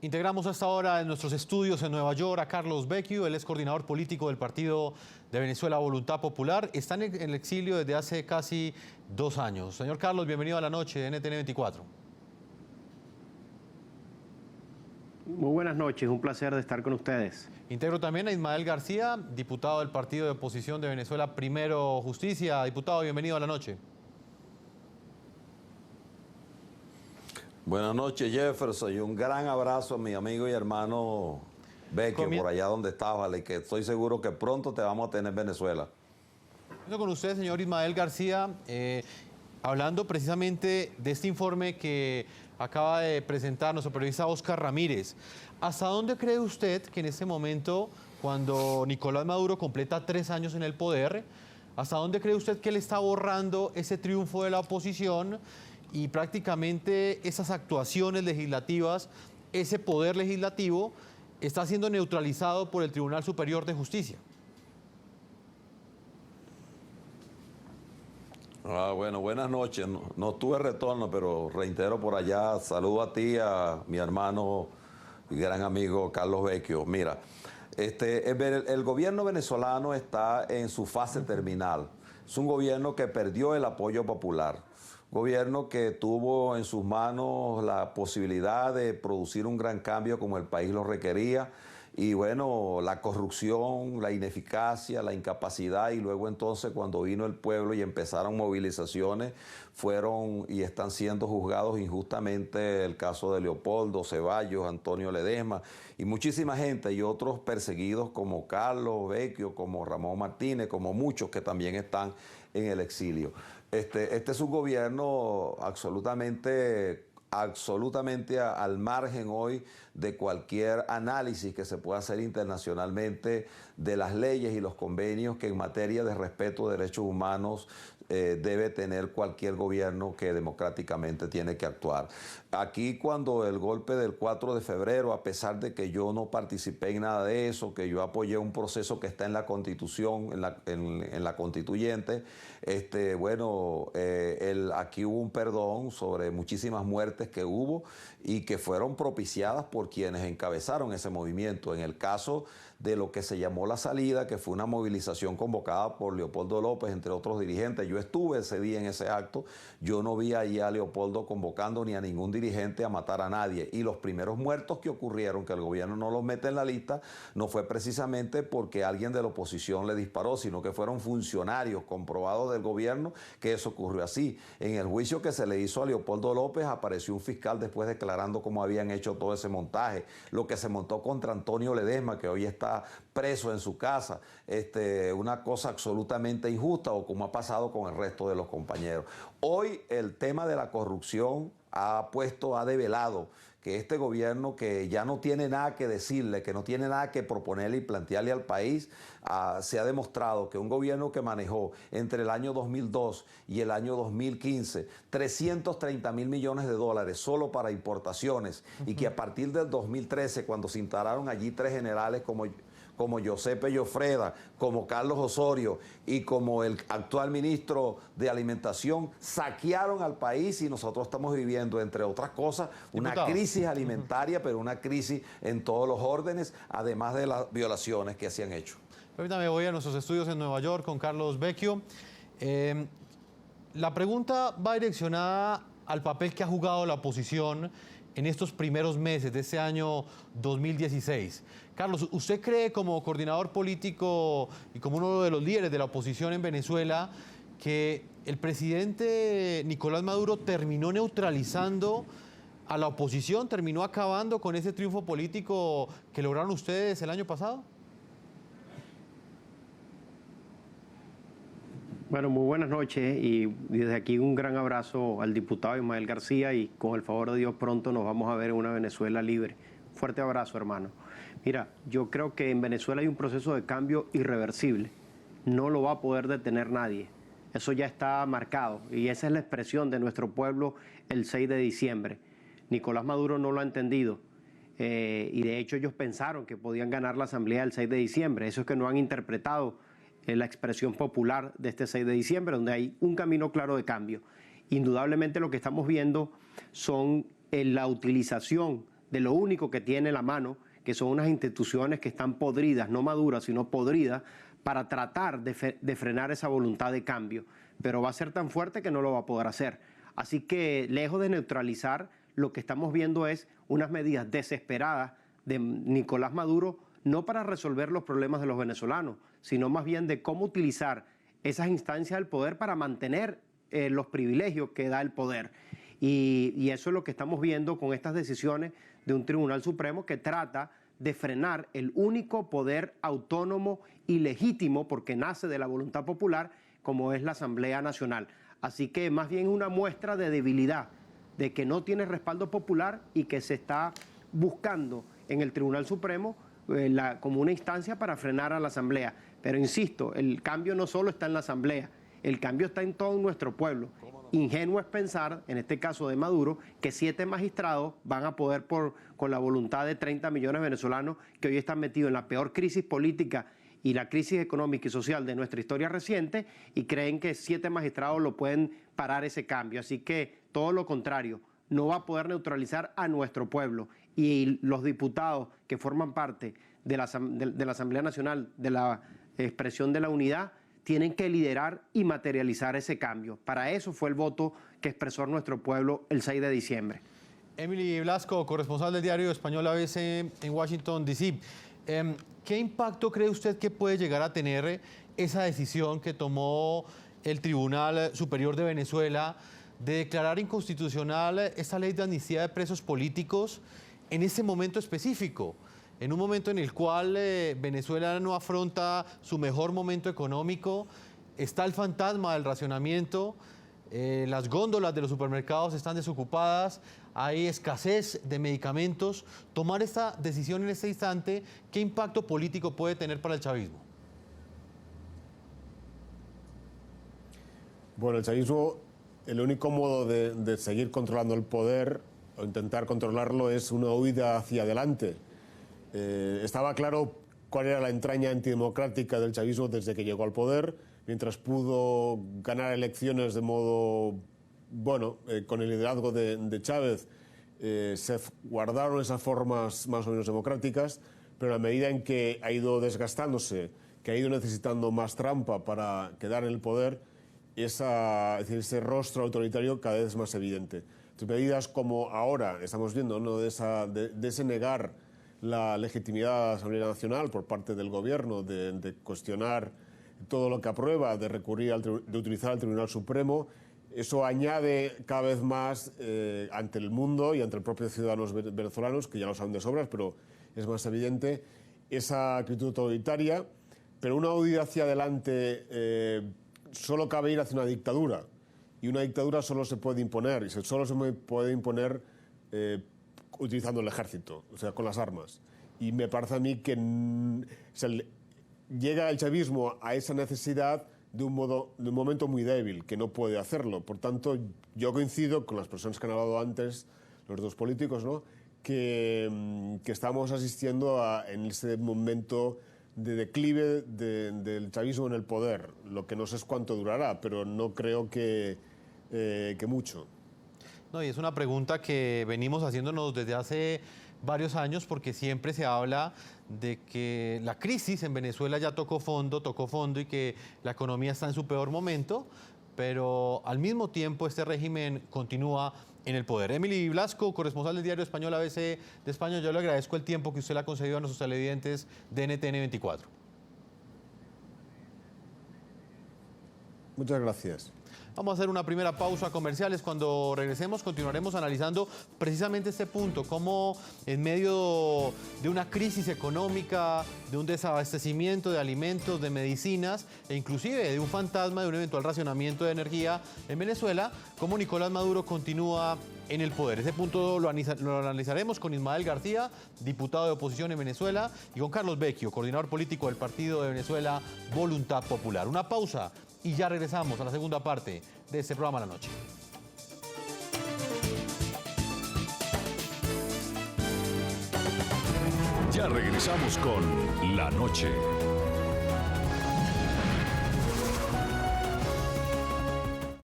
Integramos hasta ahora en nuestros estudios en Nueva York a Carlos Vecchio. Él es coordinador político del Partido de Venezuela Voluntad Popular. Está en el exilio desde hace casi 2 años. Señor Carlos, bienvenido a la noche de NTN 24. Muy buenas noches, un placer de estar con ustedes. Integro también a Ismael García, diputado del Partido de Oposición de Venezuela Primero Justicia. Diputado, bienvenido a la noche. Buenas noches, Jefferson, y un gran abrazo a mi amigo y hermano Vecchio, por allá donde estás, vale, que estoy seguro que pronto te vamos a tener en Venezuela. Con usted, señor Ismael García, hablando precisamente de este informe que acaba de presentar nuestro periodista Oscar Ramírez. ¿Hasta dónde cree usted que en este momento, cuando Nicolás Maduro completa 3 años en el poder, hasta dónde cree usted que él está borrando ese triunfo de la oposición y prácticamente esas actuaciones legislativas, ese poder legislativo, está siendo neutralizado por el Tribunal Superior de Justicia? Bueno, buenas noches. No tuve retorno, pero reitero por allá, saludo a ti, a mi hermano y gran amigo Carlos Vecchio. Mira, el gobierno venezolano está en su fase terminal. Es un gobierno que perdió el apoyo popular. Gobierno que tuvo en sus manos la posibilidad de producir un gran cambio como el país lo requería. Y bueno, la corrupción, la ineficacia, la incapacidad, y luego entonces cuando vino el pueblo y empezaron movilizaciones, fueron y están siendo juzgados injustamente el caso de Leopoldo, Ceballos, Antonio Ledesma y muchísima gente, y otros perseguidos como Carlos Vecchio, como Ramón Martínez, como muchos que también están en el exilio. Este es un gobierno absolutamente al margen hoy de cualquier análisis que se pueda hacer internacionalmente de las leyes y los convenios que en materia de respeto de derechos humanos debe tener cualquier gobierno que democráticamente tiene que actuar. Aquí, cuando el golpe del 4 de febrero, a pesar de que yo no participé en nada de eso, que yo apoyé un proceso que está en la Constitución, en la constituyente, aquí hubo un perdón sobre muchísimas muertes que hubo y que fueron propiciadas por quienes encabezaron ese movimiento. En el caso de lo que se llamó la salida, que fue una movilización convocada por Leopoldo López, entre otros dirigentes. Yo estuve ese día en ese acto, yo no vi ahí a Leopoldo convocando ni a ningún dirigente a matar a nadie. Y los primeros muertos que ocurrieron, que el gobierno no los mete en la lista, no fue precisamente porque alguien de la oposición le disparó, sino que fueron funcionarios comprobados del gobierno que eso ocurrió así. En el juicio que se le hizo a Leopoldo López apareció un fiscal después declarando cómo habían hecho todo ese montaje. Lo que se montó contra Antonio Ledesma, que hoy está preso en su casa, una cosa absolutamente injusta, o como ha pasado con el resto de los compañeros. Hoy el tema de la corrupción ha develado que este gobierno, que ya no tiene nada que decirle, que no tiene nada que proponerle y plantearle al país, se ha demostrado que un gobierno que manejó entre el año 2002 y el año 2015 $330 mil millones solo para importaciones, y que a partir del 2013, cuando se instalaron allí 3 generales como José Pello Freda, como Carlos Osorio y como el actual ministro de Alimentación, saquearon al país, y nosotros estamos viviendo, entre otras cosas, una crisis alimentaria, pero una crisis en todos los órdenes, además de las violaciones que se han hecho. Permítame, voy a nuestros estudios en Nueva York con Carlos Vecchio. La pregunta va direccionada al papel que ha jugado la oposición en estos primeros meses de este año 2016. Carlos, ¿usted cree, como coordinador político y como uno de los líderes de la oposición en Venezuela, que el presidente Nicolás Maduro terminó neutralizando a la oposición, terminó acabando con ese triunfo político que lograron ustedes el año pasado? Bueno, muy buenas noches, y desde aquí un gran abrazo al diputado Ismael García, y con el favor de Dios pronto nos vamos a ver en una Venezuela libre. Fuerte abrazo, hermano. Mira, yo creo que en Venezuela hay un proceso de cambio irreversible. No lo va a poder detener nadie. Eso ya está marcado, y esa es la expresión de nuestro pueblo el 6 de diciembre. Nicolás Maduro no lo ha entendido. Y de hecho ellos pensaron que podían ganar la asamblea el 6 de diciembre. Eso es que no han interpretado la expresión popular de este 6 de diciembre, donde hay un camino claro de cambio. Indudablemente lo que estamos viendo son la utilización de lo único que tiene la mano, que son unas instituciones que están podridas, no maduras, sino podridas, para tratar de frenar esa voluntad de cambio. Pero va a ser tan fuerte que no lo va a poder hacer. Así que, lejos de neutralizar, lo que estamos viendo es unas medidas desesperadas de Nicolás Maduro, no para resolver los problemas de los venezolanos, sino más bien de cómo utilizar esas instancias del poder para mantener los privilegios que da el poder. Y eso es lo que estamos viendo con estas decisiones de un Tribunal Supremo que trata de frenar el único poder autónomo y legítimo, porque nace de la voluntad popular, como es la Asamblea Nacional. Así que más bien una muestra de debilidad, de que no tiene respaldo popular y que se está buscando en el Tribunal Supremo como una instancia para frenar a la Asamblea. Pero insisto, el cambio no solo está en la Asamblea, el cambio está en todo nuestro pueblo. Ingenuo es pensar, en este caso de Maduro, que 7 magistrados van a poder, con la voluntad de 30 millones de venezolanos que hoy están metidos en la peor crisis política y la crisis económica y social de nuestra historia reciente, y creen que 7 magistrados lo pueden parar ese cambio. Así que todo lo contrario, no va a poder neutralizar a nuestro pueblo. Y los diputados que forman parte de la Asamblea Nacional, de la expresión de la unidad, tienen que liderar y materializar ese cambio. Para eso fue el voto que expresó nuestro pueblo el 6 de diciembre. Emily Blasco, corresponsal del diario español ABC en Washington, D.C. ¿Qué impacto cree usted que puede llegar a tener esa decisión que tomó el Tribunal Superior de Venezuela de declarar inconstitucional esta ley de amnistía de presos políticos en ese momento específico? En un momento en el cual Venezuela no afronta su mejor momento económico, está el fantasma del racionamiento, las góndolas de los supermercados están desocupadas, hay escasez de medicamentos. Tomar esta decisión en este instante, ¿qué impacto político puede tener para el chavismo? Bueno, el chavismo, el único modo de seguir controlando el poder o intentar controlarlo es una huida hacia adelante. Estaba claro cuál era la entraña antidemocrática del chavismo desde que llegó al poder, mientras pudo ganar elecciones de modo, bueno, con el liderazgo de Chávez, se guardaron esas formas más o menos democráticas, pero a medida en que ha ido desgastándose, que ha ido necesitando más trampa para quedar en el poder, ese rostro autoritario cada vez es más evidente. Entonces, medidas como ahora estamos viendo, ¿no?, de ese negar la legitimidad de la Asamblea Nacional por parte del gobierno, de cuestionar todo lo que aprueba, de recurrir, de utilizar el Tribunal Supremo, eso añade cada vez más ante el mundo y ante el propio ciudadanos venezolanos, que ya lo saben de sobras, pero es más evidente, esa actitud autoritaria, pero una huida hacia adelante solo cabe ir hacia una dictadura, y una dictadura solo se puede imponer, y solo se puede imponer utilizando el ejército, o sea, con las armas. Y me parece a mí que llega el chavismo a esa necesidad de un momento muy débil, que no puede hacerlo. Por tanto, yo coincido con las personas que han hablado antes, los dos políticos, ¿no?, que estamos asistiendo en ese momento de declive del chavismo en el poder. Lo que no sé es cuánto durará, pero no creo que mucho. No, y es una pregunta que venimos haciéndonos desde hace varios años, porque siempre se habla de que la crisis en Venezuela ya tocó fondo y que la economía está en su peor momento, pero al mismo tiempo este régimen continúa en el poder. Emily Blasco, corresponsal del diario español ABC de España, yo le agradezco el tiempo que usted le ha concedido a nuestros televidentes de NTN 24. Muchas gracias. Vamos a hacer una primera pausa comerciales. Cuando regresemos continuaremos analizando precisamente este punto, cómo en medio de una crisis económica, de un desabastecimiento de alimentos, de medicinas e inclusive de un fantasma de un eventual racionamiento de energía en Venezuela, cómo Nicolás Maduro continúa en el poder. Ese punto lo analizaremos con Ismael García, diputado de oposición en Venezuela, y con Carlos Vecchio, coordinador político del partido de Venezuela Voluntad Popular. Una pausa y ya regresamos a la segunda parte de este programa La Noche. Ya regresamos con La Noche.